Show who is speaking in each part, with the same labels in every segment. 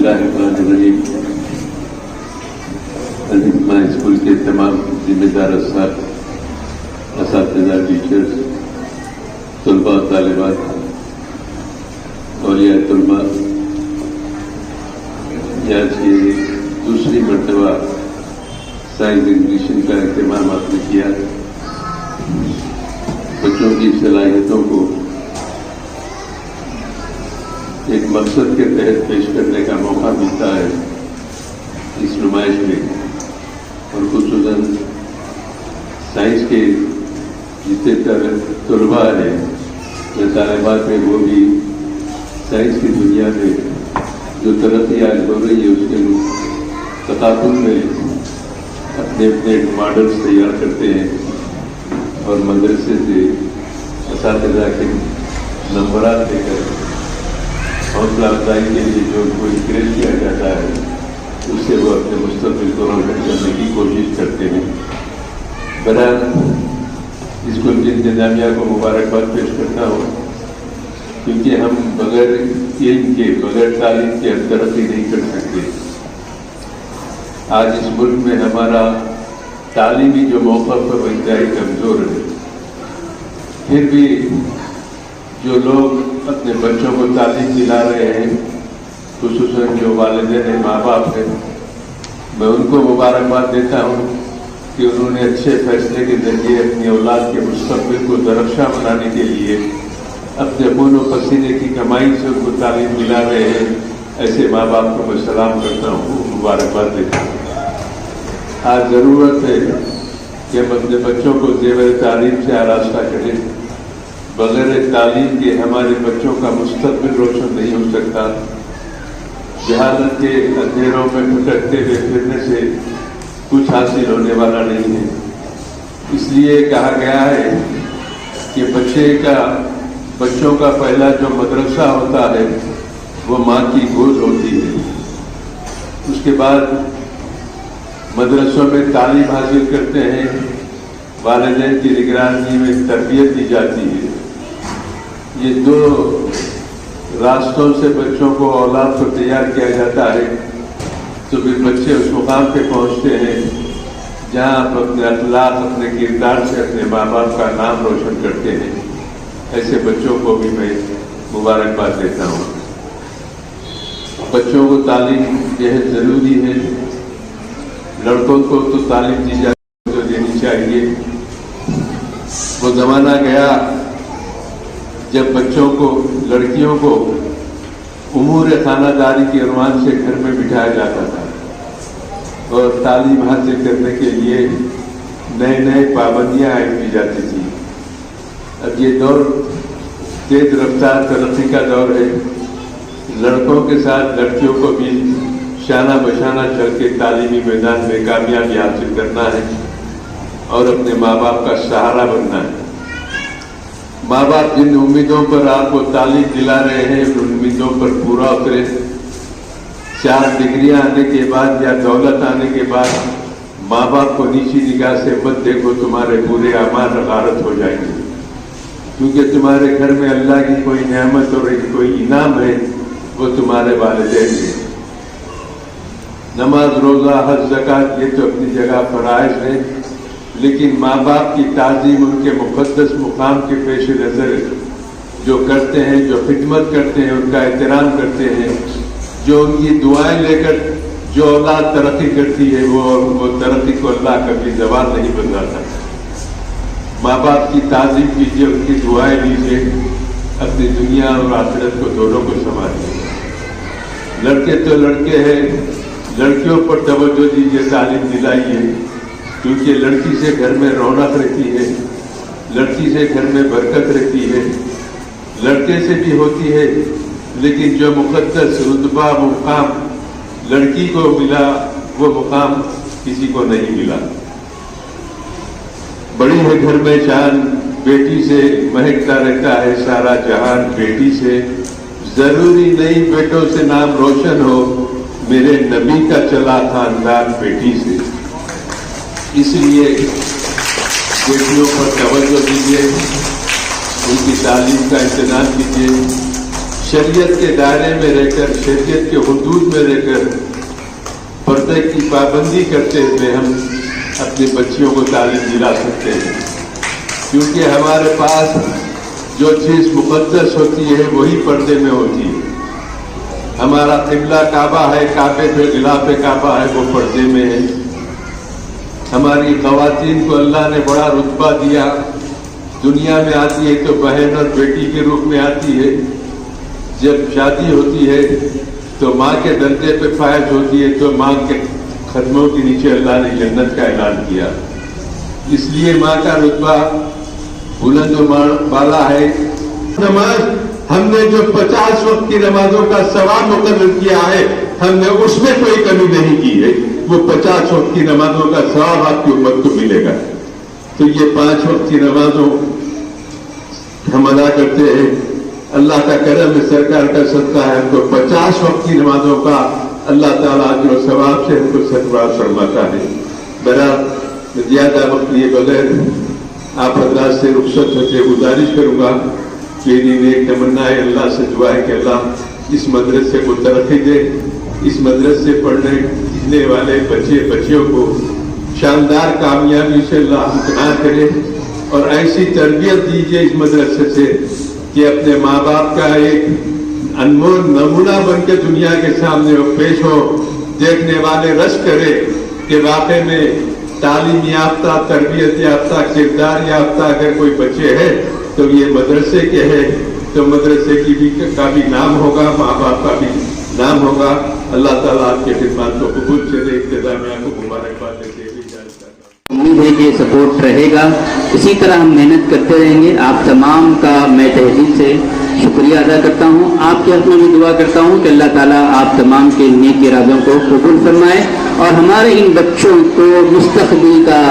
Speaker 1: बिस्मिल्लाहिर्रहमानिर्रहीम। अजीज़ स्कूल के तमाम जिम्मेदार असातिज़ा, टीचर्स, तलबा, तालिबात, औलिया तलबा, आज की दूसरी मरतबा साइंस एग्जीबिशन का एहतमाम आपने किया। बच्चों की सलाहियतों को एक मकसद के तहत पेश करने का मौका मिलता है इस नुमाइश में, और खुसूसन साइंस के जितने तलबा हैं या तालिबात में, वो भी साइंस की दुनिया में जो तरक्की आज हो रही है उसके तकाबुल में अपने अपने मॉडल्स तैयार करते हैं और मदरसे से असातिज़ा के नंबरात देकर हौसला अफजाई के लिए जो उनको इंकरेज किया जाता है, उससे वो अपने मुस्तक़बिल को रोशन करने की कोशिश करते हैं। बहरहाल स्कूल की इंतजामिया को मुबारकबाद पेश करता हूँ, क्योंकि हम बगैर इल्म के, बगैर तालीम के तरक्की नहीं कर सकते। आज इस मुल्क में हमारा तालीमी जो मौका पर वो इंतहाई कमज़ोर है। फिर भी जो लोग अपने बच्चों को तालीम दिला रहे हैं, खुसूसन जो वालिदैन हैं, माँ बाप हैं, मैं उनको मुबारकबाद देता हूँ कि उन्होंने अच्छे फैसले के जरिए अपनी औलाद के मुस्तक़बिल को दरख्शां बनाने के लिए अपने खून और पसीने की कमाई से उनको तालीम दिला रहे हैं। ऐसे माँ बाप को मैं सलाम करता हूँ, मुबारकबाद देता हूँ। आज ज़रूरत है कि हम अपने बच्चों को ज़ेवर तालीम से आरास्ता करें। बगैर तालीम के हमारे बच्चों का मुस्तक़बिल रोशन नहीं हो सकता। जहालत के अंधेरों में भटकते हुए फिरने से कुछ हासिल होने वाला नहीं है। इसलिए कहा गया है कि बच्चों का पहला जो मदरसा होता है वो माँ की गोद होती है। उसके बाद मदरसों में तालीम हासिल करते हैं, वालिदैन की निगरानी में तरबियत दी जाती है। ये दो रास्तों से बच्चों को, औलाद को तैयार किया जाता है, तो फिर बच्चे उस मुकाम पे पहुँचते हैं जहाँ आप अपने अखलाक, अपने किरदार से अपने माँ बाप का नाम रोशन करते हैं। ऐसे बच्चों को भी मैं मुबारकबाद देता हूँ। बच्चों को तालीम बेहद ज़रूरी है। लड़कों को तो तालीम दी देनी चाहिए। वो ज़माना गया जब बच्चों को, लड़कियों को उमूर खानादारी के उन्वान से घर में बिठाया जाता था और तालीम हासिल करने के लिए नए नए पाबंदियाँ आयद की जाती थी। अब ये दौर तेज रफ्तार तरक्की का दौर है। लड़कों के साथ लड़कियों को भी शाना बशाना चल के तालीमी मैदान में कामयाबी हासिल करना है और अपने माँ बाप का सहारा बनना है। माँ बाप जिन उम्मीदों पर आपको तालीम दिला रहे हैं, उन उम्मीदों पर पूरा उतरे। 4 डिग्रियां आने के बाद या दौलत आने के बाद माँ बाप को नीची निगाह से मत देखो, तुम्हारे पूरे अमाल गारत हो जाएंगे। क्योंकि तुम्हारे घर में अल्लाह की कोई नेमत और कोई इनाम है, वो तुम्हारे वालिदैन हैं। नमाज, रोज़ा, हज, ज़कात ये तो अपनी जगह फराइज़ है, लेकिन माँ बाप की ताज़ीम, उनके मुक़द्दस मुकाम के पेश नज़र जो करते हैं, जो खिदमत करते हैं, उनका एहतराम करते हैं, जो उनकी दुआएं लेकर जो औलाद तरक्की करती है, वो तरक्की को अल्लाह कभी ज़बान नहीं बदलाता। माँ बाप की ताज़ीम कीजिए, उनकी दुआएं लीजिए, अपनी दुनिया और आखिरत को दोनों को संभालिए। लड़के तो लड़के हैं, लड़कियों पर तवज्जो दीजिए, तालीम दिलाइए, क्योंकि लड़की से घर में रौनक रहती है, लड़की से घर में बरकत रहती है। लड़के से भी होती है, लेकिन जो मुक़द्दस रुतबा मुकाम लड़की को मिला, वो मुकाम किसी को नहीं मिला। बड़ी है घर में शान, बेटी से महकता रहता है सारा जहान। बेटी से जरूरी नहीं बेटों से नाम रोशन हो, मेरे नबी का चला खानदान बेटी से। इसलिए बेटियों पर तवज्जो दीजिए, उनकी तालीम का इंतजाम कीजिए। शरीयत के दायरे में रहकर, शरीयत के हुदूद में रहकर पर्दे की पाबंदी करते हुए हम अपनी बच्चियों को तालीम दिला सकते हैं। क्योंकि हमारे पास जो चीज़ मुक़द्दस होती है वही पर्दे में होती है। हमारा क़िबला काबा है, काबे पे गिलाफ काबा है, वो पर्दे में है। हमारी ख़वातीन को अल्लाह ने बड़ा रुतबा दिया, दुनिया में आती है तो बहन और बेटी के रूप में आती है, जब शादी होती है तो माँ के दर्जे पे फायज होती है, तो माँ के खदमों के नीचे अल्लाह ने जन्नत का ऐलान किया। इसलिए माँ का रुतबा बुलंद वाला है। नमाज हमने जो 50 वक्त की नमाजों का सवाब मुकर्रर किया है, हमने उसमें कोई कमी नहीं की है। वो 50 वक्त की नमाजों का सवाब आपकी उम्मत को मिलेगा। तो ये 5 वक्त की नमाजों हम अदा करते हैं, अल्लाह का करम है, सरकार का सदका है, हमको 50 वक्त की नमाजों का अल्लाह ताला जो सवाब से हमको सरफराज फरमाता है। मेरा ज्यादा वक्त लिए बगैर आप हजरात से रुखसत होकर गुजारिश करूंगा, मेरी नेक तमन्ना है, अल्लाह से दुआ है कि अल्लाह इस मदरसे को तरक्की दे, इस मदरसे पढ़ने वाले बच्चे बच्चियों को शानदार कामयाबी से अल्लाह हमकिनार करे और ऐसी तरबियत दीजिए इस मदरसे से कि अपने माँ बाप का एक अनमोल नमूना बन के दुनिया के सामने वो पेश हो, देखने वाले रश करे कि वाकई में तालीम याफ्ता, तरबियत याफ्ता, किरदार याफ्ता अगर कोई बच्चे हैं तो ये मदरसे के हैं, तो मदरसे का भी नाम होगा, माँ बाप का भी नाम होगा। अल्लाह ताला आपके खिदमत को कबूल करे, इंतजामिया को मुबारकबाद देते हुए
Speaker 2: उम्मीद है कि सपोर्ट रहेगा। इसी तरह हम मेहनत करते रहेंगे। आप तमाम का मैं तहे दिल से शुक्रिया अदा करता हूँ। आपके हक़ में भी दुआ करता हूँ कि अल्लाह ताला आप तमाम के नेक इरादों को कबूल फरमाए और हमारे इन बच्चों को मुस्तक़बिल का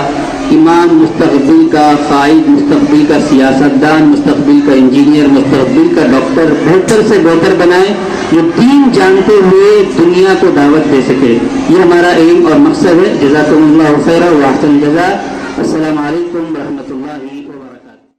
Speaker 2: इमाम, मुस्तक़बिल का क़ाइद, मुस्तक़बिल का सियासतदान, मुस्तक़बिल का इंजीनियर, मुस्तक़बिल का डॉक्टर बेहतर से बेहतर बनाए, जो दीन जानते हुए दुनिया को दावत दे सके। ये हमारा एम और मकसद है। जज़ाकुमुल्लाहु खैरा व अहसन जज़ा। अस्सलामु अलैकुम।